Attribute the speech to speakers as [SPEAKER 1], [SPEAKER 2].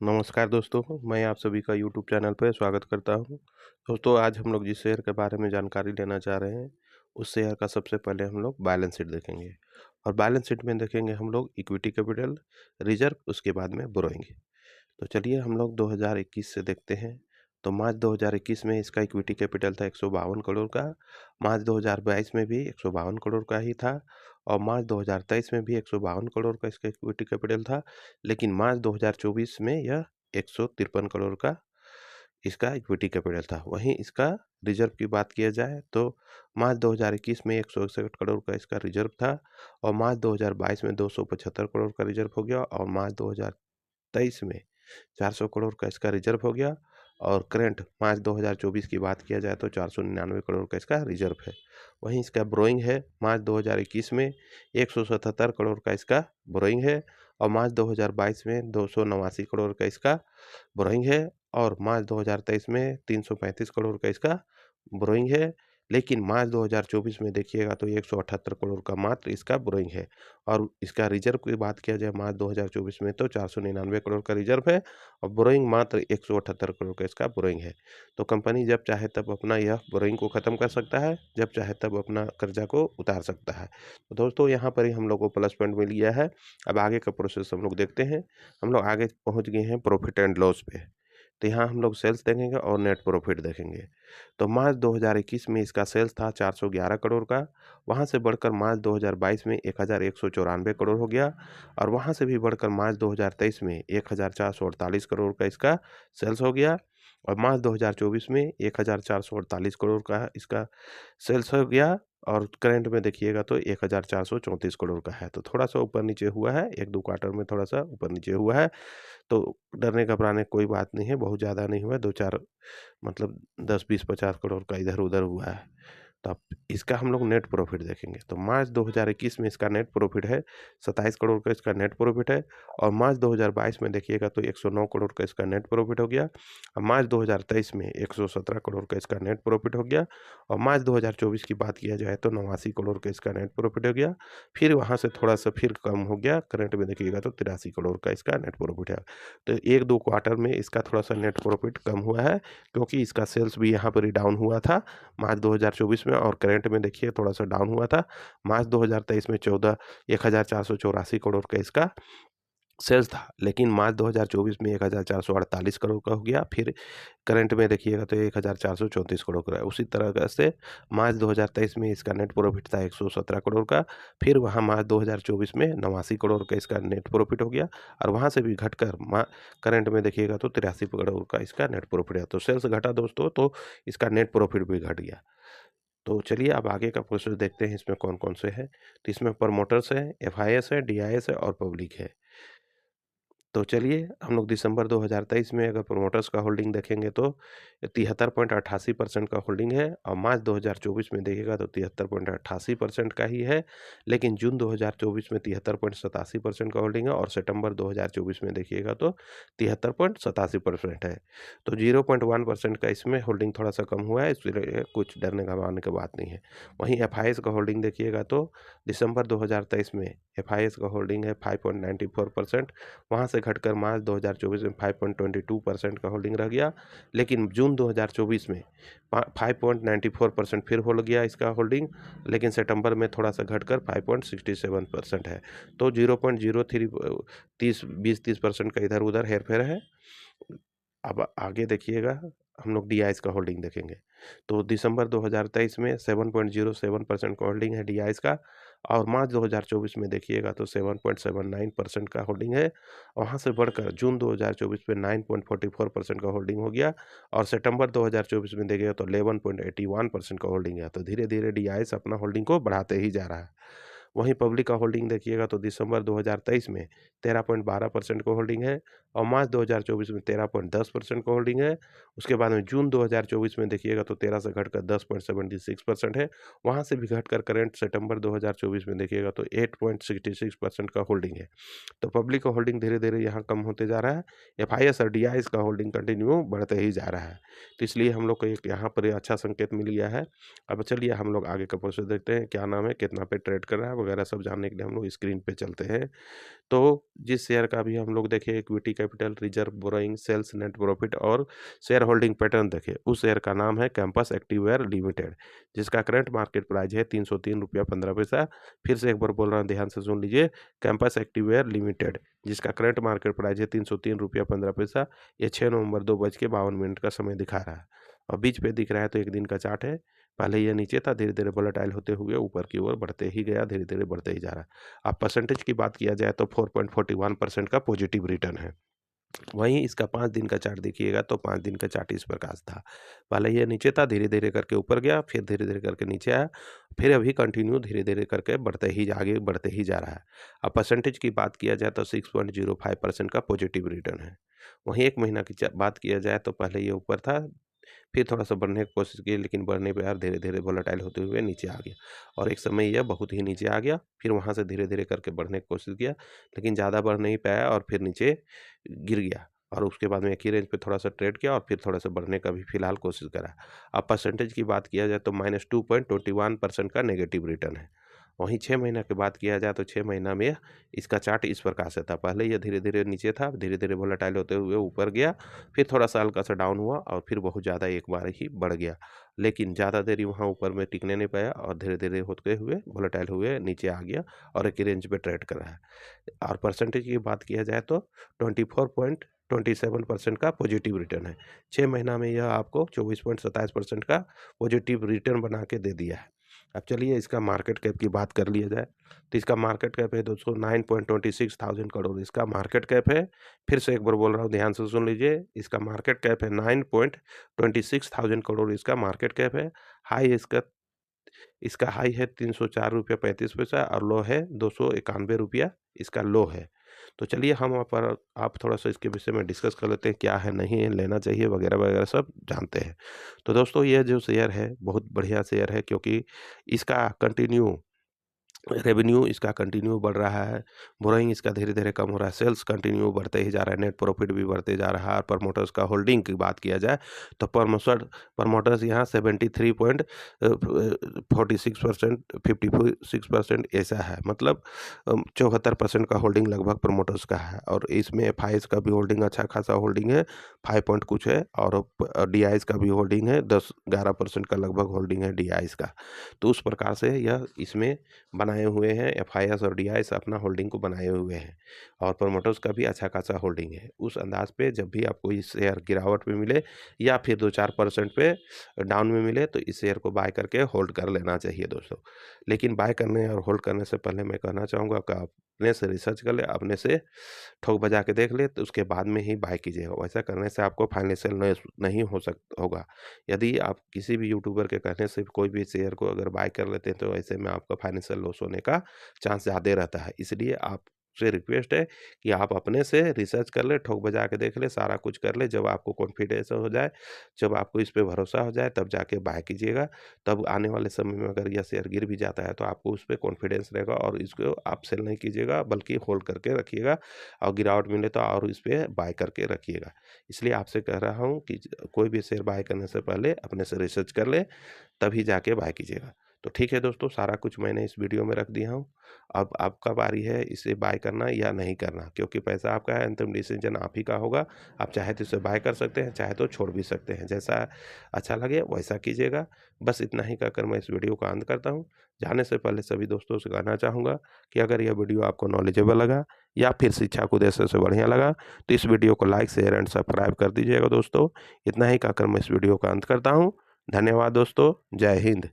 [SPEAKER 1] नमस्कार दोस्तों, मैं आप सभी का यूट्यूब चैनल पर स्वागत करता हूं। दोस्तों, आज हम लोग जिस शेयर के बारे में जानकारी लेना चाह रहे हैं, उस शेयर का सबसे पहले हम लोग बैलेंस शीट देखेंगे और बैलेंस शीट में देखेंगे हम लोग इक्विटी कैपिटल, रिजर्व, उसके बाद में बोरोइंग। तो चलिए हम लोग 2021 से देखते हैं। तो मार्च 2021 में इसका इक्विटी कैपिटल था 152 करोड़ का, मार्च 2022 में भी 152 करोड़ का ही था और मार्च 2023 में भी 152 करोड़ का इसका इक्विटी कैपिटल था। लेकिन मार्च 2024 में यह 153 करोड़ का इसका इक्विटी कैपिटल था। वहीं इसका रिजर्व की बात किया जाए तो मार्च 2021 में 161 करोड़ का इसका रिजर्व था और मार्च 2022 में 275 करोड़ का रिजर्व हो गया और मार्च 2023 में 400 करोड़ का इसका रिजर्व हो गया और करंट मार्च 2024 की बात किया जाए तो 499 करोड़ का इसका रिजर्व है। वहीं इसका बोरोइंग है मार्च 2021 में 177 करोड़ का इसका बोरोइंग है और मार्च 2022 में 289 करोड़ का इसका बोरोइंग है और मार्च 2023 में 335 करोड़ का इसका बोरोइंग है। लेकिन मार्च 2024 में देखिएगा तो 178 करोड़ का मात्र इसका बोरोइंग है और इसका रिजर्व की बात किया जाए मार्च 2024 में तो 499 करोड़ का रिजर्व है और बोरोइंग मात्र 178 करोड़ का इसका बोरोइंग है। तो कंपनी जब चाहे तब अपना यह बोरोइंग को ख़त्म कर सकता है, जब चाहे तब अपना कर्जा को उतार सकता है। तो दोस्तों, यहाँ पर ही हम लोग को प्लस पॉइंट मिल गया है। अब आगे का प्रोसेस हम लोग देखते हैं। हम लोग आगे पहुँच गए हैं प्रॉफिट एंड लॉस पे। तो यहाँ हम लोग सेल्स देखेंगे और नेट प्रॉफिट देखेंगे। तो मार्च 2021 में इसका सेल्स था 411 करोड़ का, वहाँ से बढ़कर मार्च 2022 में 1194 करोड़ हो गया और वहाँ से भी बढ़कर मार्च 2023 में 1448 करोड़ का इसका सेल्स हो गया और मार्च 2024 में 1448 करोड़ का इसका सेल्स हो गया और करंट में देखिएगा तो 1434 करोड़ का है। तो थोड़ा-सा ऊपर-नीचे हुआ है, 1-2 क्वार्टर में थोड़ा-सा ऊपर-नीचे हुआ है। तो डरने घबराने की कोई बात नहीं है, बहुत ज़्यादा नहीं हुआ है, 2-4 मतलब 10, 20, 50 करोड़ का इधर-उधर हुआ है। तो अब इसका हम लोग नेट प्रॉफिट देखेंगे। तो मार्च 2021 में इसका नेट प्रॉफिट है 27 करोड़ का इसका नेट प्रॉफिट है और मार्च 2022 में देखिएगा तो 109 करोड़ का इसका नेट प्रॉफिट हो गया और मार्च 2023 में 117 करोड़ का इसका नेट प्रॉफिट हो गया और मार्च 2024 की बात किया जाए तो 89 करोड़ का इसका नेट प्रॉफिट हो गया। फिर वहाँ से थोड़ा-सा फिर कम हो गया, करंट में देखिएगा तो 83 करोड़ का इसका नेट प्रॉफिट है। तो 1-2 क्वार्टर में इसका थोड़ा-सा नेट प्रॉफिट कम हुआ है क्योंकि इसका सेल्स भी यहाँ पर ही डाउन हुआ था मार्च 2024 में और करंट में देखिए थोड़ा-सा डाउन हुआ था। मार्च 2023 में 1484 करोड़ का इसका सेल्स था, लेकिन मार्च 2024 में 1448 करोड़ का हो गया, फिर करंट में देखिएगा तो 1434 करोड़ का है। उसी तरह से मार्च 2023 में इसका नेट प्रॉफिट था 117 करोड़ का, फिर वहाँ मार्च 2024 में 89 करोड़ का इसका नेट प्रॉफिट हो गया और वहाँ से भी घटकर करंट में देखिएगा तो 83 करोड़ का इसका नेट प्रॉफिट है। तो सेल्स घटा दोस्तों, तो इसका नेट प्रॉफिट भी घट गया। तो चलिए अब आगे का प्रोसेस देखते हैं इसमें कौन-कौन से हैं। तो इसमें प्रमोटर्स है, एफआईएस है, डीआईएस है और पब्लिक है। तो चलिए हम लोग दिसंबर 2023 में अगर प्रोमोटर्स का होल्डिंग देखेंगे तो 73.88% का होल्डिंग है और मार्च 2024 में देखिएगा तो 73.88% का ही है। लेकिन जून 2024 में 73.87% का होल्डिंग है और सितंबर 2024 में देखिएगा तो 73.87% है। तो 0.1% का इसमें होल्डिंग थोड़ा-सा कम हुआ है, इसलिए कुछ डरने घबराने की बात नहीं है। वहीं एफआईएस का होल्डिंग देखिएगा तो दिसंबर 2023 में एफआईएस का होल्डिंग है 5.94%, वहाँ से घटकर मार्च 2024 में 5.22% का होल्डिंग रह गया। लेकिन जून 2024 में 5.94% फिर हो गया इसका होल्डिंग, लेकिन सितंबर में थोड़ा-सा घटकर 5.67% है। तो 0.03 20-30% का इधर-उधर हेर-फेर है। अब आगे देखिएगा हम लोग डीआईएस का होल्डिंग देखेंगे। तो दिसंबर 2023 में 7.07% का होल्डिंग है डीआईएस का और मार्च 2024 में देखिएगा तो 7.79% का होल्डिंग है। वहाँ से बढ़कर जून 2024 में 9.44% का होल्डिंग हो गया और सितंबर 2024 में देखिएगा तो 11.81% का होल्डिंग है। तो धीरे-धीरे डीआईएस अपना होल्डिंग को बढ़ाते ही जा रहा है। वहीं पब्लिक का होल्डिंग देखिएगा तो दिसंबर 2023 में 13.12% का होल्डिंग है और मार्च 2024 में 13.10% का होल्डिंग है। उसके बाद में जून 2024 में देखिएगा तो 13 से घटकर 10.76% है। वहाँ से भी घटकर करंट सितंबर 2024 में देखिएगा तो 8.66% का होल्डिंग है। तो पब्लिक का होल्डिंग धीरे-धीरे यहाँ कम होते जा रहा है। एफआईएस और डीआईएस का होल्डिंग कंटिन्यू बढ़ते ही जा रहा है। तो इसलिए हम लोग को एक यहाँ पर अच्छा संकेत मिल गया है। अब चलिए हम लोग आगे का प्रोसेस देखते हैं, क्या नाम है, कितना पे ट्रेड कर रहा है, वगैरह सब जानने के लिए हम लोग स्क्रीन पे चलते हैं। तो जिस शेयर का भी हम लोग देखें equity capital, reserve, borrowing, sales, net profit और शेयर होल्डिंग पैटर्न देखें, उस शेयर का नाम है कैंपस एक्टिववेयर लिमिटेड, जिसका करंट मार्केट प्राइस है 303 रुपया 15 पैसा। फिर से एक बार बोल रहा हूँ, ध्यान से सुन लीजिए, कैंपस एक्टिववेयर लिमिटेड, जिसका करंट मार्केट प्राइस है 303 रुपया 15 पैसा। ये 6 नवंबर 2:52 का समय दिखा रहा है और बीच पे दिख रहा है तो एक दिन का चार्ट है। पहले ये नीचे था, धीरे धीरे वोलेटाइल होते हुए ऊपर की ओर बढ़ते ही गया, धीरे धीरे बढ़ते ही जा रहा है। अब परसेंटेज की बात किया जाए तो 4.41% का पॉजिटिव रिटर्न है। वहीं इसका 5 दिन का चार्ट देखिएगा तो 5 दिन का चार्ट इस प्रकार था। पहले ये नीचे था, धीरे धीरे करके ऊपर गया, फिर धीरे धीरे करके नीचे आया, फिर अभी कंटिन्यू धीरे धीरे करके बढ़ते ही आगे बढ़ते ही जा रहा है। अब परसेंटेज की बात किया जाए तो 6.05% का पॉजिटिव रिटर्न है। वहीं एक महीना की बात किया जाए तो पहले ये ऊपर था, फिर थोड़ा-सा बढ़ने की कोशिश की, लेकिन बढ़ने पे यार धीरे-धीरे वोलेटाइल होते हुए नीचे आ गया और एक समय यह बहुत ही नीचे आ गया। फिर वहाँ से धीरे-धीरे करके बढ़ने की कोशिश किया, लेकिन ज़्यादा बढ़ नहीं पाया और फिर नीचे गिर गया और उसके बाद में एक ही रेंज पे थोड़ा-सा ट्रेड किया और फिर थोड़ा-सा बढ़ने का भी फिलहाल कोशिश करा। अब परसेंटेज की बात किया जाए तो -2.21% का नेगेटिव रिटर्न है। वहीं 6 महीना की बात किया जाए तो 6 महीना में इसका चार्ट इस प्रकार से था। पहले ये धीरे-धीरे नीचे था, धीरे-धीरे वोलेटाइल होते हुए ऊपर गया, फिर थोड़ा-सा हल्का-सा डाउन हुआ और फिर बहुत ज़्यादा एक बार ही बढ़ गया। लेकिन ज़्यादा देरी वहाँ ऊपर में टिकने नहीं पाया और धीरे-धीरे होते हुए वोलेटाइल हुए नीचे आ गया और एक ही रेंज पे ट्रेड कर रहा है। और परसेंटेज की बात किया जाए तो 24.27% का पॉजिटिव रिटर्न है। 6 महीना में यह आपको 24.27% का पॉजिटिव रिटर्न बना के दे दिया है। अब चलिए इसका मार्केट कैप की बात कर लिया जाए, तो इसका मार्केट कैप है दोस्तों 9.26 थाउज़ेंड करोड़ इसका मार्केट कैप है। फिर से एक बार बोल रहा हूँ, ध्यान से सुन लीजिए, इसका मार्केट कैप है 9.26 थाउज़ेंड करोड़ इसका मार्केट कैप है। हाई इसका इसका हाई है 304 रुपया 35 पैसा और लो है 291 रुपया इसका लो है। तो चलिए हम वहाँ पर आप थोड़ा-सा इसके विषय में डिस्कस कर लेते हैं, क्या है, नहीं है, लेना चाहिए वगैरह-वगैरह सब जानते हैं। तो दोस्तों ये जो शेयर है बहुत बढ़िया शेयर है, क्योंकि इसका कंटिन्यू रेवेन्यू इसका कंटिन्यू बढ़ रहा है, बोरोइंग इसका धीरे-धीरे कम हो रहा है, सेल्स कंटिन्यू बढ़ते ही जा रहा है, नेट प्रॉफिट भी बढ़ते जा रहा है। और प्रमोटर्स का होल्डिंग की बात किया जाए तो प्रमोटर्स यहाँ 73.46% 56% ऐसा है, मतलब 74% का होल्डिंग लगभग प्रमोटर्स का है। और इसमें एफआईएस का भी होल्डिंग अच्छा खासा होल्डिंग है, 5 पॉइंट कुछ है, और डीआईएस का भी होल्डिंग है, 10-11% का लगभग होल्डिंग है डीआईएस का। तो उस प्रकार से यह इसमें बनाए हुए हैं, एफआईएस और डीआईएस अपना होल्डिंग को बनाए हुए हैं और प्रमोटर्स का भी अच्छा खासा होल्डिंग है। उस अंदाज पे जब भी आपको इस शेयर गिरावट में मिले या फिर 2-4% पे डाउन में मिले तो इस शेयर को बाय करके होल्ड कर लेना चाहिए दोस्तों। लेकिन बाय करने और होल्ड करने से पहले मैं कहना चाहूँगा कि आप अपने से रिसर्च कर ले, अपने से ठोक बजा के देख ले, तो उसके बाद में ही बाय कीजिएगा। वैसा करने से आपको फाइनेंशियल नहीं होगा। यदि आप किसी भी यूट्यूबर के कहने से कोई भी शेयर को अगर बाय कर लेते हैं तो ऐसे में आपका फाइनेंशियल लॉस होने का चांस ज़्यादा रहता है। इसलिए आपसे रिक्वेस्ट है कि आप अपने से रिसर्च कर ले, ठोक बजा के देख ले, सारा कुछ कर ले। जब आपको कॉन्फिडेंस हो जाए, जब आपको इस पे भरोसा हो जाए, तब जाके बाय कीजिएगा। तब आने वाले समय में अगर यह शेयर गिर भी जाता है तो आपको उस पे कॉन्फिडेंस रहेगा और इसको आप सेल नहीं कीजिएगा, बल्कि होल्ड करके रखिएगा और गिरावट मिले तो और इस पे बाय करके रखिएगा। इसलिए आपसे कह रहा हूँ कि कोई भी शेयर बाय करने से पहले अपने से रिसर्च कर ले, तभी जाके बाय कीजिएगा। तो ठीक है दोस्तों, सारा कुछ मैंने इस वीडियो में रख दिया हूँ। अब आपका बारी है इसे बाय करना या नहीं करना, क्योंकि पैसा आपका है, अंतिम डिसीजन आप ही का होगा। आप चाहे तो इसे बाय कर सकते हैं, चाहे तो छोड़ भी सकते हैं, जैसा अच्छा लगे वैसा कीजिएगा। बस इतना ही कहकर मैं इस वीडियो का अंत करता हूँ। जाने से पहले सभी दोस्तों से कहना चाहूँगा कि अगर यह वीडियो आपको नॉलेजेबल लगा या फिर शिक्षा को उद्देश्य से बढ़िया लगा तो इस वीडियो को लाइक, शेयर एंड सब्सक्राइब कर दीजिएगा दोस्तों। इतना ही कहकर मैं इस वीडियो का अंत करता हूँ। धन्यवाद दोस्तों, जय हिंद।